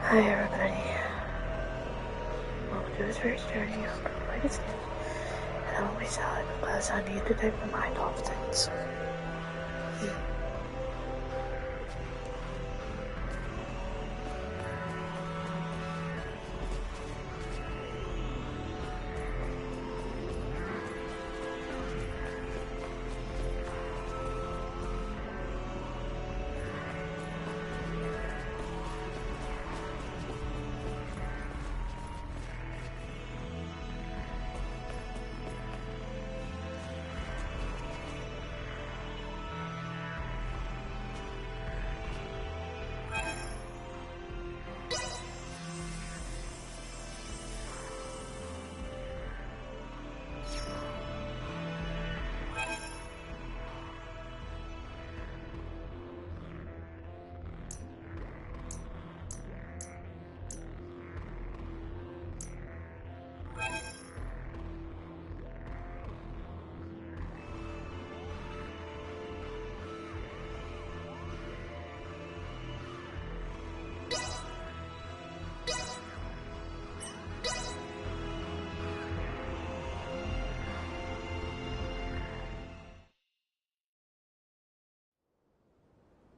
Hi everybody. Welcome to this first journey of the legacy. And I always salad because I need to take my mind off things.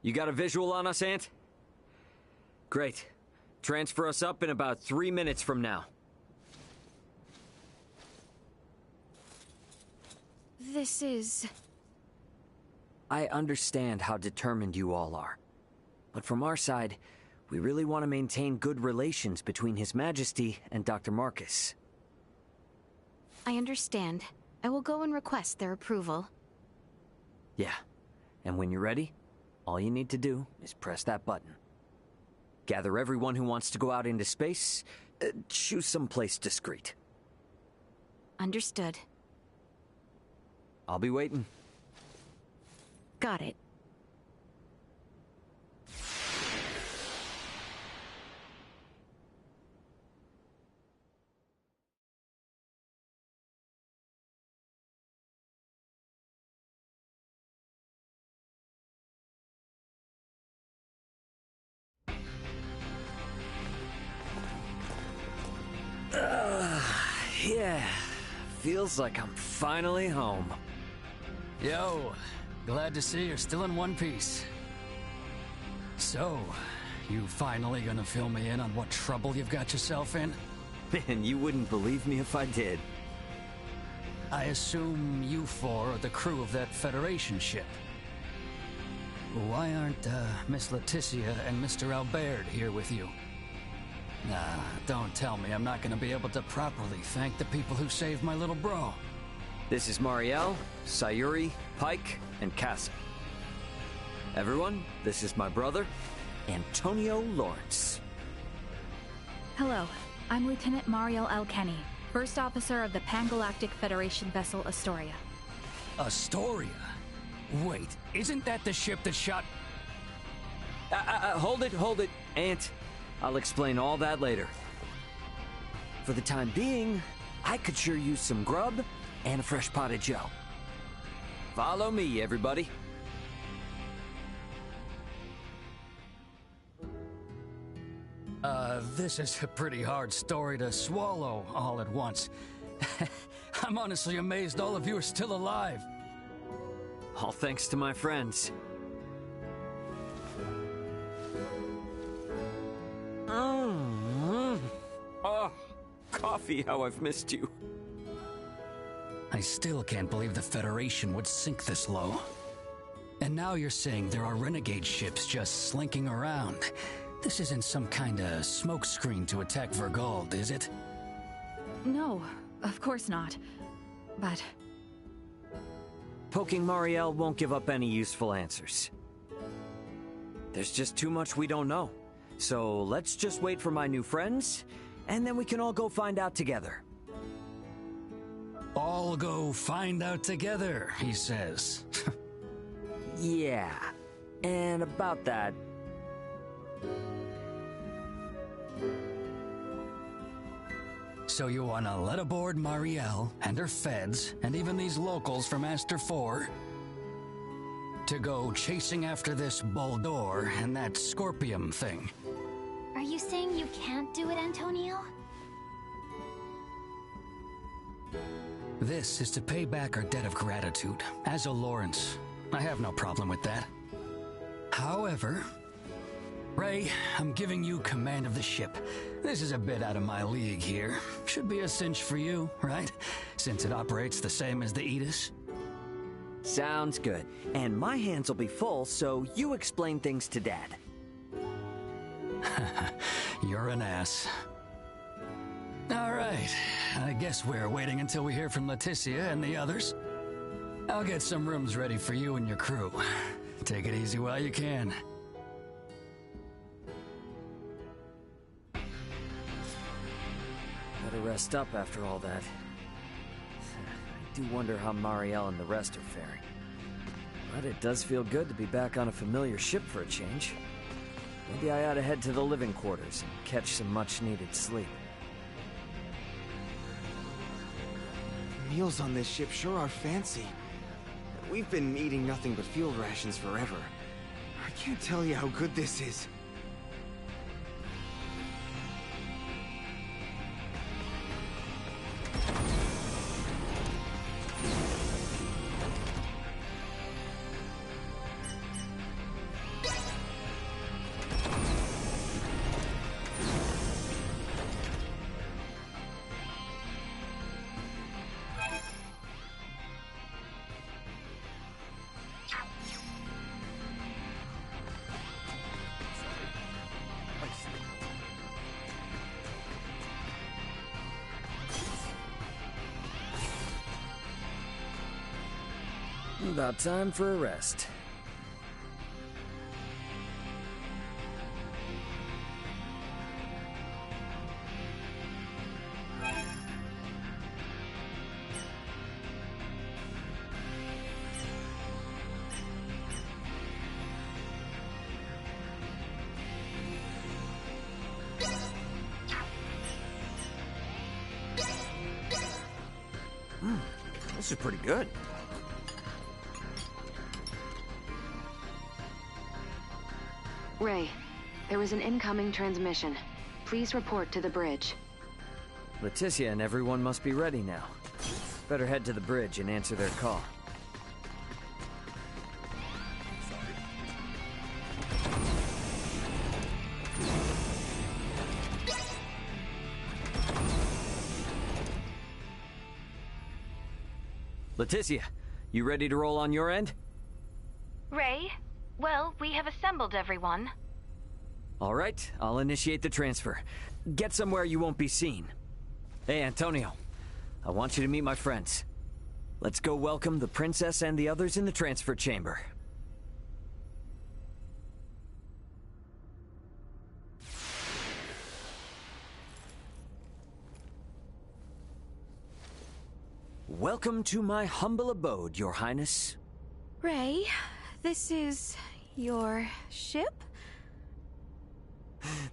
You got a visual on us, Ant? Great. Transfer us up in about 3 minutes from now. This is... I understand how determined you all are. But from our side, we really want to maintain good relations between His Majesty and Dr. Marcus. I understand. I will go and request their approval. Yeah. And when you're ready, all you need to do is press that button. Gather everyone who wants to go out into space. Choose some place discreet. Understood. I'll be waiting. Got it. Yeah. Feels like I'm finally home. Yo, glad to see you're still in one piece. So, you finally gonna fill me in on what trouble you've got yourself in? Man, you wouldn't believe me if I did. I assume you four are the crew of that Federation ship. Why aren't, Miss Leticia and Mr. Albert here with you? Nah, don't tell me I'm not gonna be able to properly thank the people who saved my little bro. This is Marielle, Sayuri, Pike, and Cassie. Everyone, this is my brother, Antonio Lawrence. Hello, I'm Lieutenant Mariel Elkenny, First Officer of the Pan-Galactic Federation vessel Astoria. Astoria? Wait, isn't that the ship that shot... Hold it, Ant. I'll explain all that later. For the time being, I could sure use some grub and a fresh pot of joe. Follow me, everybody. This is a pretty hard story to swallow all at once. I'm honestly amazed all of you are still alive. All thanks to my friends. Oh, coffee, how I've missed you. I still can't believe the Federation would sink this low. And now you're saying there are renegade ships just slinking around. This isn't some kind of smokescreen to attack Vergald, is it? No, of course not. But... Poking Marielle won't give up any useful answers. There's just too much we don't know. So let's just wait for my new friends, and then we can all go find out together. All go find out together, he says. Yeah, and about that... So you wanna let aboard Marielle and her feds, and even these locals from Aster 4, to go chasing after this Boldor and that Scorpium thing? Are you you saying you can't do it, Antonio? This is to pay back our debt of gratitude. As a Lawrence, I have no problem with that. However, Ray, I'm giving you command of the ship. This is a bit out of my league here. Should be a cinch for you, right? Since it operates the same as the Aegis. Sounds good. And my hands will be full, so you explain things to Dad. You're an ass. All right, I guess we're waiting until we hear from Leticia and the others. I'll get some rooms ready for you and your crew. Take it easy while you can. Better rest up after all that. I do wonder how Marielle and the rest are faring. But it does feel good to be back on a familiar ship for a change. Maybe I ought to head to the living quarters and catch some much-needed sleep. Meals on this ship sure are fancy. We've been eating nothing but field rations forever. I can't tell you how good this is. About time for a rest. This is pretty good. Ray, there is an incoming transmission. Please report to the bridge. Leticia and everyone must be ready now. Better head to the bridge and answer their call. Leticia, you ready to roll on your end? Ray? Well, we have assembled everyone. All right, I'll initiate the transfer. Get somewhere you won't be seen. Hey, Antonio, I want you to meet my friends. Let's go welcome the princess and the others in the transfer chamber. Welcome to my humble abode, Your Highness. Ray, this is your ship?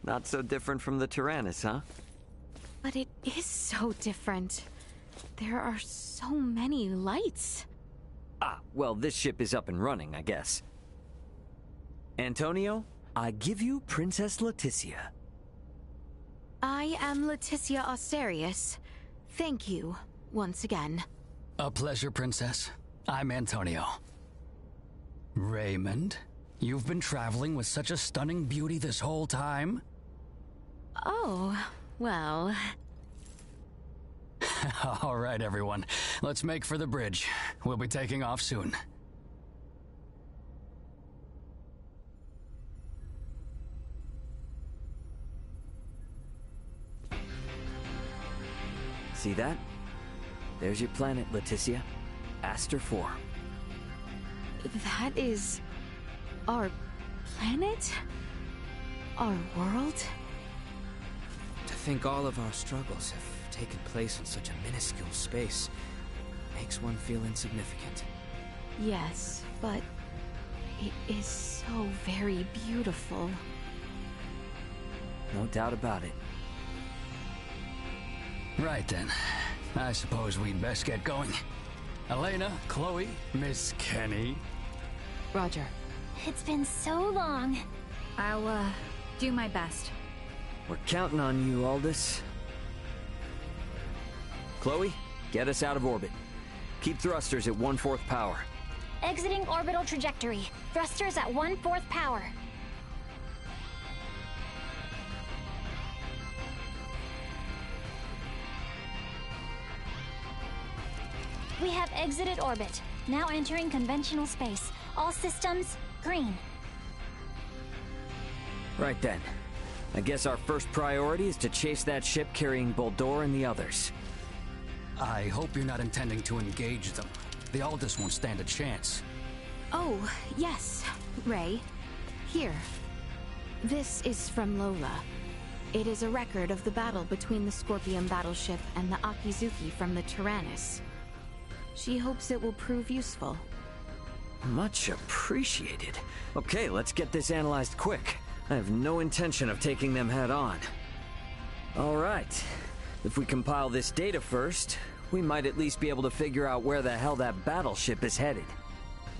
Not so different from the Tyrannus, huh? But it is so different. There are so many lights. Ah, well, this ship is up and running, I guess. Antonio, I give you Princess Leticia. I am Leticia Asterius. Thank you, once again. A pleasure, Princess. I'm Antonio. Raymond, you've been traveling with such a stunning beauty this whole time? Oh, well... All right, everyone. Let's make for the bridge. We'll be taking off soon. See that? There's your planet, Leticia. Aster 4. That is... our planet? Our world? To think all of our struggles have taken place in such a minuscule space makes one feel insignificant. Yes, but it is so very beautiful. No doubt about it. Right then. I suppose we'd best get going. Elena, Chloe, Miss Kenny. Roger. It's been so long. I'll, do my best. We're counting on you, Aldous. Chloe, get us out of orbit. Keep thrusters at 1/4 power. Exiting orbital trajectory. Thrusters at 1/4 power. We have exited orbit. Now entering conventional space. All systems green. Right then. I guess our first priority is to chase that ship carrying Boldore and the others. I hope you're not intending to engage them. The Aldous won't stand a chance. Oh, yes, Ray. Here. This is from Lola. It is a record of the battle between the Scorpion battleship and the Akizuki from the Tyrannus. She hopes it will prove useful. Much appreciated. Okay, let's get this analyzed quick. I have no intention of taking them head on. All right. If we compile this data first, we might at least be able to figure out where the hell that battleship is headed.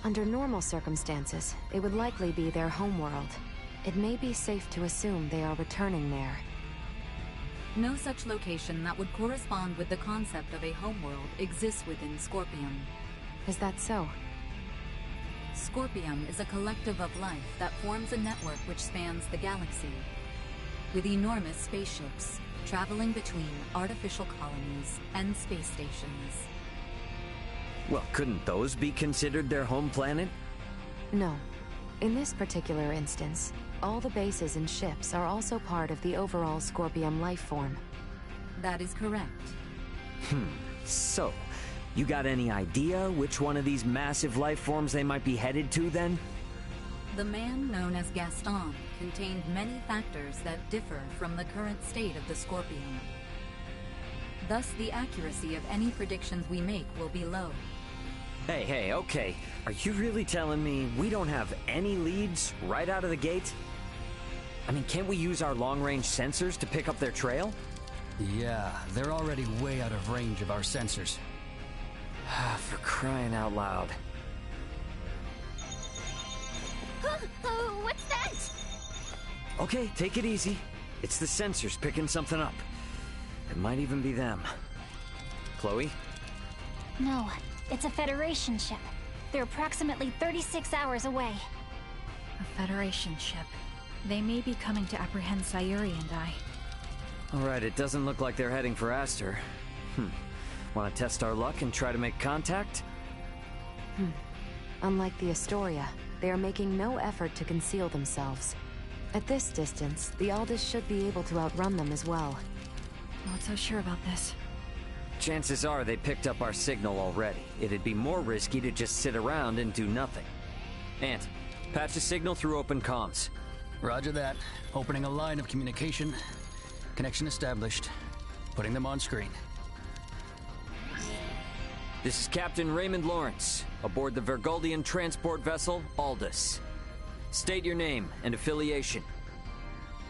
Under normal circumstances, it would likely be their homeworld. It may be safe to assume they are returning there. No such location that would correspond with the concept of a homeworld exists within Scorpion. Is that so? Scorpion is a collective of life that forms a network which spans the galaxy, with enormous spaceships traveling between artificial colonies and space stations. Well, couldn't those be considered their home planet? No. In this particular instance, all the bases and ships are also part of the overall Scorpion life form. That is correct. So, you got any idea which one of these massive life forms they might be headed to, then? The man known as Gaston contained many factors that differ from the current state of the Scorpion. Thus, the accuracy of any predictions we make will be low. Hey, okay. Are you really telling me we don't have any leads right out of the gate? I mean, can't we use our long-range sensors to pick up their trail? Yeah, they're already way out of range of our sensors. For crying out loud. What's that? Okay, take it easy. It's the sensors picking something up. It might even be them. Chloe? No, it's a Federation ship. They're approximately 36 hours away. A Federation ship. They may be coming to apprehend Sayuri and I. Alright, it doesn't look like they're heading for Aster. Want to test our luck and try to make contact? Unlike the Astoria, they are making no effort to conceal themselves. At this distance, the Aldous should be able to outrun them as well. Not so sure about this. Chances are they picked up our signal already. It'd be more risky to just sit around and do nothing. Ant, patch a signal through open comms. Roger that. Opening a line of communication. Connection established. Putting them on screen. This is Captain Raymond Lawrence, aboard the Vergoldian transport vessel, Aldous. State your name and affiliation.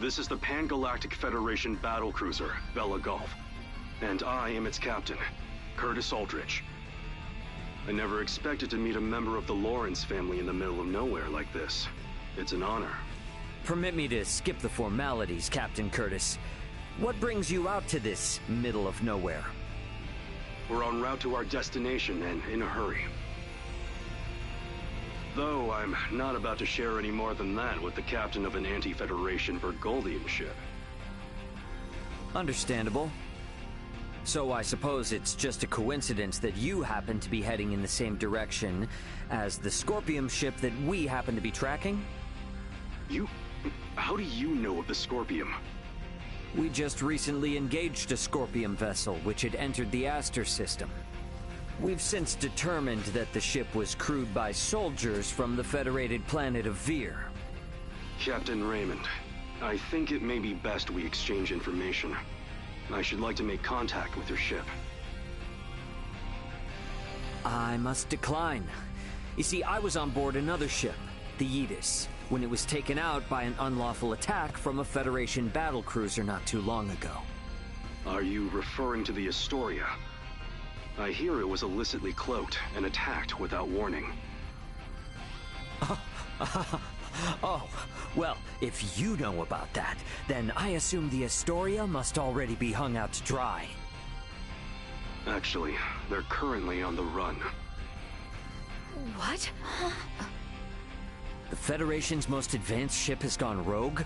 This is the Pan-Galactic Federation battlecruiser, Bella Gulf. And I am its captain, Curtis Aldrich. I never expected to meet a member of the Lawrence family in the middle of nowhere like this. It's an honor. Permit me to skip the formalities, Captain Curtis. What brings you out to this middle of nowhere? We're en route to our destination and in a hurry. Though I'm not about to share any more than that with the captain of an anti-Federation Vergoldian ship. Understandable. So I suppose it's just a coincidence that you happen to be heading in the same direction as the Scorpion ship that we happen to be tracking? How do you know of the Scorpion? We just recently engaged a Scorpion vessel which had entered the Aster system. We've since determined that the ship was crewed by soldiers from the federated planet of Vir. Captain Raymond, I think it may be best we exchange information. I should like to make contact with your ship. I must decline. You see, I was on board another ship, the Aegis, when it was taken out by an unlawful attack from a Federation battlecruiser not too long ago. Are you referring to the Astoria? I hear it was illicitly cloaked and attacked without warning. Oh, well, if you know about that, then I assume the Astoria must already be hung out to dry. Actually, they're currently on the run. What? The Federation's most advanced ship has gone rogue?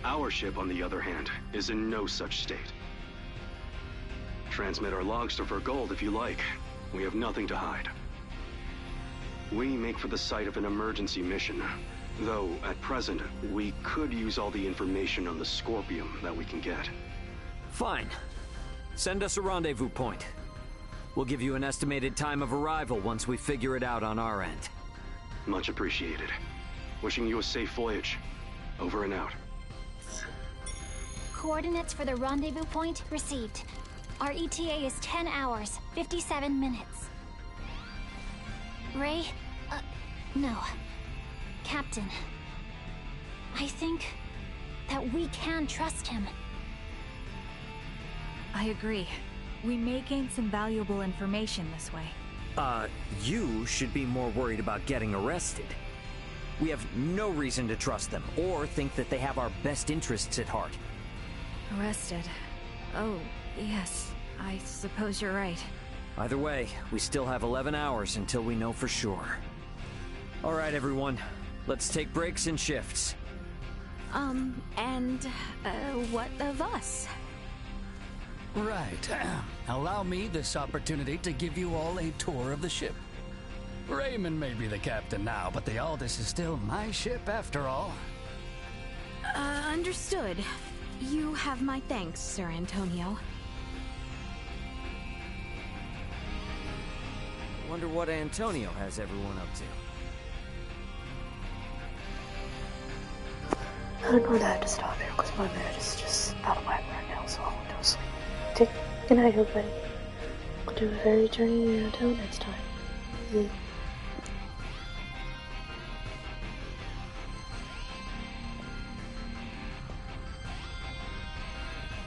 Our ship, on the other hand, is in no such state. Transmit our logs to Vergold if you like. We have nothing to hide. We make for the site of an emergency mission. Though, at present, we could use all the information on the Scorpium that we can get. Fine. Send us a rendezvous point. We'll give you an estimated time of arrival once we figure it out on our end. Much appreciated. Wishing you a safe voyage. Over and out. Coordinates for the rendezvous point received. Our ETA is 10 hours, 57 minutes. Ray? No. Captain. I think that we can trust him. I agree. We may gain some valuable information this way. You should be more worried about getting arrested. We have no reason to trust them, or think that they have our best interests at heart. Arrested. Oh, yes. I suppose you're right. Either way, we still have 11 hours until we know for sure. All right, everyone. Let's take breaks and shifts. What of us? Right. Allow me this opportunity to give you all a tour of the ship. Raymond may be the captain now, but the Aldous is still my ship after all. Understood. You have my thanks, Sir Antonio. Wonder what Antonio has everyone up to. I don't know that I have to stop here because my mood is just out of whack right now, so I want to go to sleep. Good night, everybody. We'll do a fairy journey until next time.